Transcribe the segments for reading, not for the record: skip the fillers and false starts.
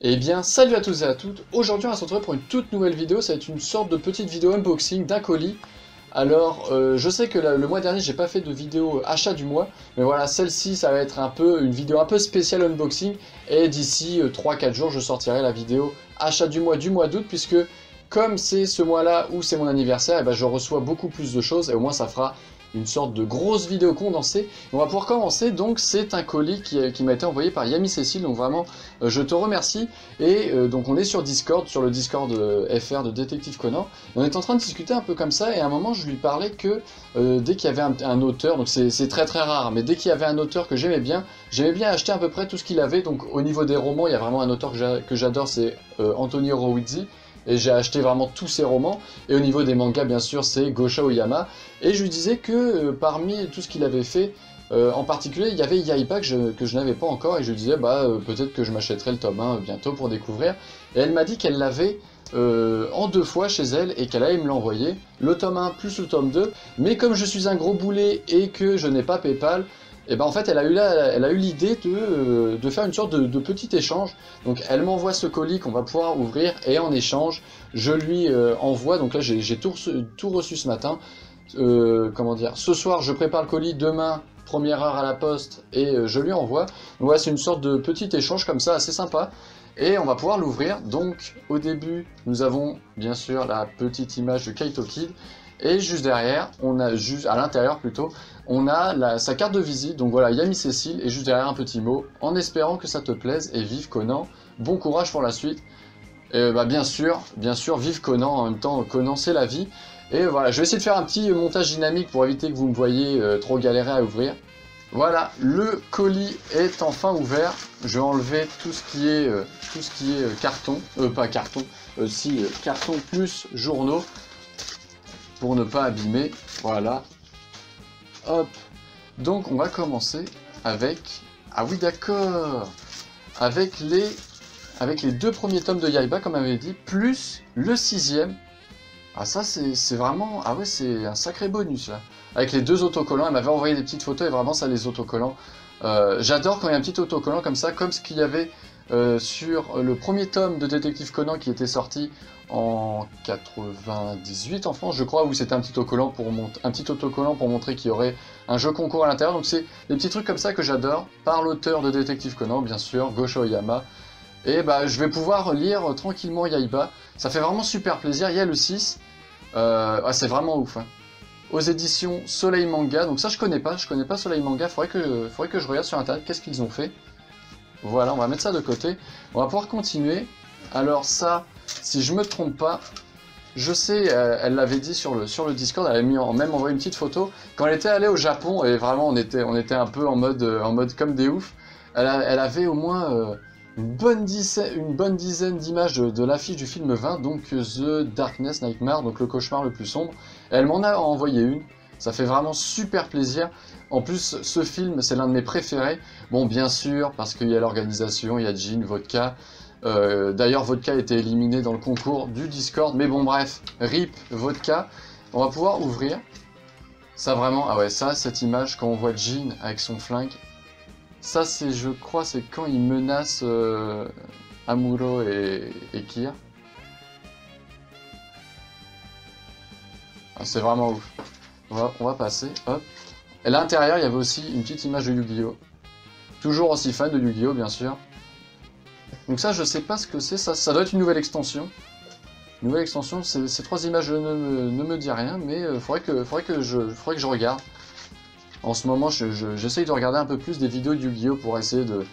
Eh bien, salut à tous et à toutes. Aujourd'hui, on va se retrouver pour une toute nouvelle vidéo. Ça va être une sorte de petite vidéo unboxing d'un colis. Alors, je sais que le mois dernier, j'ai pas fait de vidéo achat du mois. Mais voilà, celle-ci, ça va être un peu une vidéo un peu spéciale unboxing. Et d'ici 3-4 jours, je sortirai la vidéo achat du mois d'août. Puisque, comme c'est ce mois-là où c'est mon anniversaire, et ben, je reçois beaucoup plus de choses. Et au moins, ça fera une sorte de grosse vidéo condensée. On va pouvoir commencer, donc c'est un colis qui m'a été envoyé par Yami Cécile, donc vraiment je te remercie. Et donc on est sur Discord, sur le Discord FR de Détective Conan. On est en train de discuter un peu comme ça, et à un moment je lui parlais que dès qu'il y avait un auteur, donc c'est très très rare, mais dès qu'il y avait un auteur que j'aimais bien acheter à peu près tout ce qu'il avait. Donc au niveau des romans, il y a vraiment un auteur que j'adore, c'est Antonio Horowitz. Et j'ai acheté vraiment tous ses romans. Et au niveau des mangas, bien sûr, c'est Gosho Oyama. Et je lui disais que parmi tout ce qu'il avait fait, en particulier, il y avait Yaiba que je n'avais pas encore. Et je lui disais, peut-être que je m'achèterai le tome 1 bientôt pour découvrir. Et elle m'a dit qu'elle l'avait en 2 fois chez elle et qu'elle allait me l'envoyer. Le tome 1 plus le tome 2. Mais comme je suis un gros boulet et que je n'ai pas PayPal, et ben en fait elle a eu l'idée de faire une sorte de petit échange. Donc elle m'envoie ce colis qu'on va pouvoir ouvrir et en échange je lui envoie, donc là j'ai tout reçu ce matin, comment dire, ce soir je prépare le colis, demain première heure à la poste et je lui envoie. Donc voilà, c'est une sorte de petit échange comme ça assez sympa. Et on va pouvoir l'ouvrir. Donc au début nous avons bien sûr la petite image de Kaito Kid. Et juste derrière, à l'intérieur plutôt, on a sa carte de visite. Donc voilà, Yami Cécile, et juste derrière un petit mot, en espérant que ça te plaise, et vive Conan, bon courage pour la suite. Et bien sûr, vive Conan, en même temps, Conan c'est la vie. Et voilà, je vais essayer de faire un petit montage dynamique pour éviter que vous me voyez trop galérer à ouvrir. Voilà, le colis est enfin ouvert. Je vais enlever tout ce qui est carton, pas carton, carton plus journaux, pour ne pas abîmer. Voilà, hop. Donc on va commencer avec, ah oui d'accord, avec les 2 premiers tomes de Yaiba comme on avait dit, plus le 6e. Ah ça c'est vraiment, ah ouais, c'est un sacré bonus là, avec les 2 autocollants. Elle m'avait envoyé des petites photos et vraiment ça, les autocollants, j'adore quand il y a un petit autocollant comme ça, comme ce qu'il y avait sur le premier tome de Détective Conan qui était sorti en 98 en France, je crois, où c'était un petit autocollant pour montrer qu'il y aurait un jeu concours à l'intérieur. Donc c'est des petits trucs comme ça que j'adore, par l'auteur de Détective Conan, bien sûr, Gosho Oyama. Et je vais pouvoir lire tranquillement Yaiba. Ça fait vraiment super plaisir. Il y a le 6, c'est vraiment ouf, hein. Aux éditions Soleil Manga. Donc ça je connais pas Soleil Manga. Faudrait que je regarde sur internet qu'est-ce qu'ils ont fait. Voilà, on va mettre ça de côté. On va pouvoir continuer. Alors ça, si je me trompe pas, je sais, elle l'avait dit sur le Discord, elle avait même envoyé une petite photo. Quand elle était allée au Japon, et vraiment on était un peu en mode comme des oufs, elle avait au moins une bonne dizaine d'images de l'affiche du film 20, donc The Darkness Nightmare, donc le cauchemar le plus sombre. Et elle m'en a envoyé une. Ça fait vraiment super plaisir. En plus, ce film, c'est l'un de mes préférés. Bon, bien sûr, parce qu'il y a l'organisation, il y a Jin, Vodka. D'ailleurs, Vodka a été éliminé dans le concours du Discord. Mais bon, bref, RIP Vodka. On va pouvoir ouvrir. Ça vraiment, ah ouais, ça, cette image, quand on voit Jin avec son flingue. Ça, je crois, c'est quand il menace Amuro et Kir. Ah, c'est vraiment ouf. On va passer, hop. Et à l'intérieur, il y avait aussi une petite image de Yu-Gi-Oh! Toujours aussi fan de Yu-Gi-Oh! Bien sûr. Donc ça, je sais pas ce que c'est, ça doit être une nouvelle extension. Nouvelle extension, ces 3 images ne me disent rien, mais faudrait que je regarde. En ce moment, j'essaye de regarder un peu plus des vidéos de Yu-Gi-Oh! Pour essayer de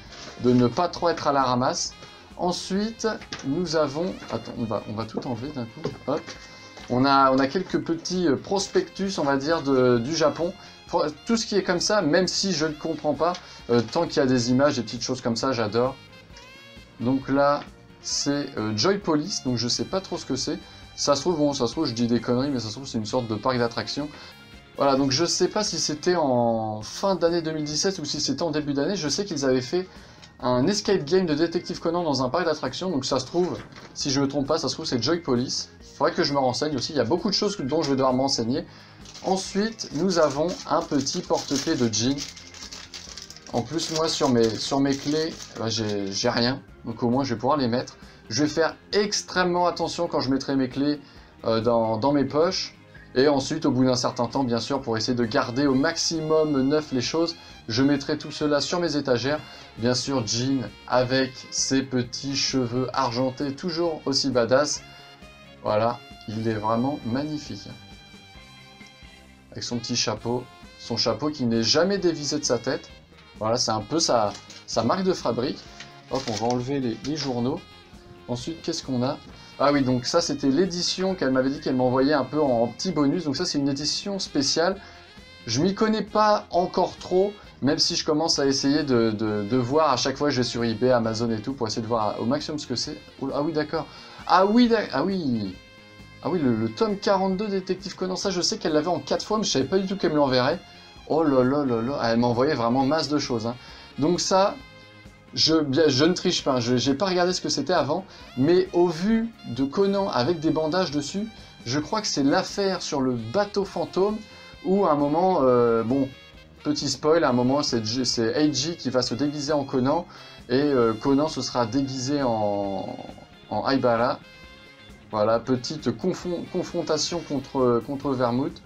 ne pas trop être à la ramasse. Ensuite, nous avons... Attends, on va tout enlever d'un coup, hop. On a quelques petits prospectus, on va dire, du Japon. Tout ce qui est comme ça, même si je ne comprends pas, tant qu'il y a des images, des petites choses comme ça, j'adore. Donc là, c'est Joy Police, donc je sais pas trop ce que c'est. Ça se trouve, je dis des conneries, mais ça se trouve, c'est une sorte de parc d'attractions. Voilà, donc je sais pas si c'était en fin d'année 2017 ou si c'était en début d'année. Je sais qu'ils avaient fait un escape game de Détective Conan dans un parc d'attractions, donc ça se trouve, si je me trompe pas, ça se trouve c'est Joy Police. Faudrait que je me renseigne aussi, il y a beaucoup de choses dont je vais devoir m'enseigner. Ensuite, nous avons un petit porte-clés de Jin. En plus, moi, sur mes clés, bah, j'ai rien. Donc au moins, je vais pouvoir les mettre. Je vais faire extrêmement attention quand je mettrai mes clés dans mes poches. Et ensuite, au bout d'un certain temps, bien sûr, pour essayer de garder au maximum neuf les choses, je mettrai tout cela sur mes étagères. Bien sûr, Jean avec ses petits cheveux argentés, toujours aussi badass. Voilà, il est vraiment magnifique. Avec son petit chapeau, son chapeau qui n'est jamais dévissé de sa tête. Voilà, c'est un peu sa marque de fabrique. Hop, on va enlever les journaux. Ensuite, qu'est-ce qu'on a? Ah oui, donc ça, c'était l'édition qu'elle m'avait dit qu'elle m'envoyait un peu en petit bonus. Donc ça, c'est une édition spéciale. Je m'y connais pas encore trop, même si je commence à essayer de voir à chaque fois que je vais sur eBay, Amazon et tout, pour essayer de voir au maximum ce que c'est. Ah oui, d'accord. Ah oui, ah oui. Ah oui, le tome 42 Détective Conan, ça, je sais qu'elle l'avait en 4 fois, mais je savais pas du tout qu'elle me l'enverrait. Oh là là là là, elle m'envoyait vraiment masse de choses. Hein. Donc ça... Je ne triche pas, je n'ai pas regardé ce que c'était avant, mais au vu de Conan avec des bandages dessus, je crois que c'est l'affaire sur le bateau fantôme, où à un moment, bon, petit spoil, à un moment c'est Eiji qui va se déguiser en Conan, et Conan se sera déguisé en Aibara. Voilà, petite confrontation contre Vermouth.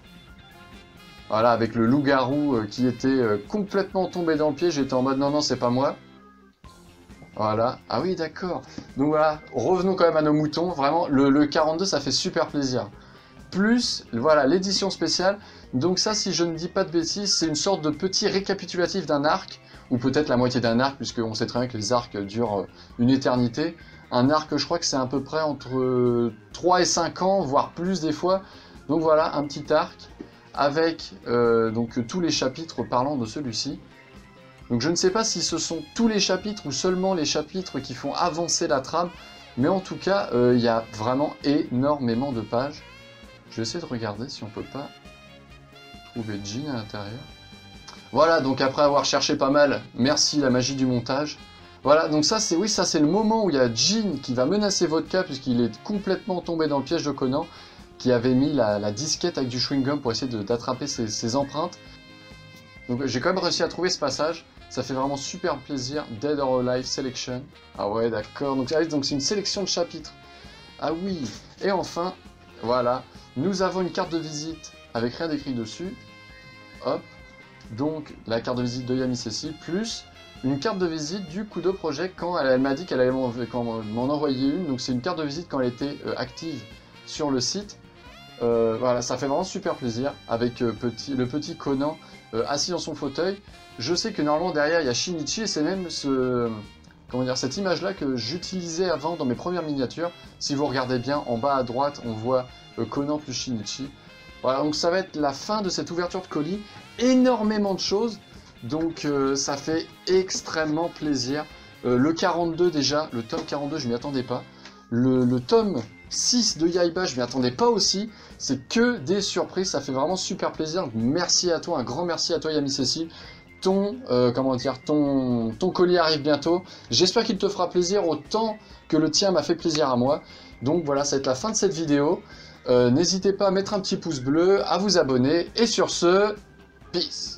Voilà, avec le loup-garou qui était complètement tombé dans le pied, j'étais en mode non, non, c'est pas moi. Voilà, ah oui d'accord. Donc voilà, revenons quand même à nos moutons, vraiment, le 42 ça fait super plaisir. Plus, voilà, l'édition spéciale, donc ça si je ne dis pas de bêtises, c'est une sorte de petit récapitulatif d'un arc, ou peut-être la moitié d'un arc, puisqu'on sait très bien que les arcs durent une éternité. Un arc, je crois que c'est à peu près entre 3 et 5 ans, voire plus des fois. Donc voilà, un petit arc, avec donc tous les chapitres parlant de celui-ci. Donc je ne sais pas si ce sont tous les chapitres ou seulement les chapitres qui font avancer la trame, mais en tout cas, il y a vraiment énormément de pages. Je vais essayer de regarder si on peut pas trouver Jean à l'intérieur. Voilà, donc après avoir cherché pas mal, merci la magie du montage. Voilà, donc ça c'est ça c'est le moment où il y a Jean qui va menacer Vodka puisqu'il est complètement tombé dans le piège de Conan, qui avait mis la disquette avec du chewing-gum pour essayer d'attraper ses empreintes. Donc j'ai quand même réussi à trouver ce passage. Ça fait vraiment super plaisir. Dead or Alive Selection. Ah ouais, d'accord. Donc c'est une sélection de chapitres. Ah oui. Et enfin, voilà. Nous avons une carte de visite avec rien d'écrit dessus. Hop. Donc la carte de visite de Yami Cécile, plus une carte de visite du Kudo Project quand elle m'a dit qu'elle allait m'en envoyer une. Donc c'est une carte de visite quand elle était active sur le site. Voilà, ça fait vraiment super plaisir avec le petit Conan assis dans son fauteuil. Je sais que normalement derrière il y a Shinichi et c'est même cette image-là que j'utilisais avant dans mes premières miniatures. Si vous regardez bien en bas à droite, on voit Conan plus Shinichi. Voilà, donc ça va être la fin de cette ouverture de colis. Énormément de choses, donc ça fait extrêmement plaisir. Le 42 déjà, le tome 42, je m'y attendais pas. Le tome 6 de Yaiba, je m'y attendais pas aussi. C'est que des surprises, ça fait vraiment super plaisir. Donc, merci à toi, un grand merci à toi Yami Cécile. Ton colis arrive bientôt. J'espère qu'il te fera plaisir autant que le tien m'a fait plaisir à moi. Donc voilà, ça va être la fin de cette vidéo. N'hésitez pas à mettre un petit pouce bleu, à vous abonner. Et sur ce, peace.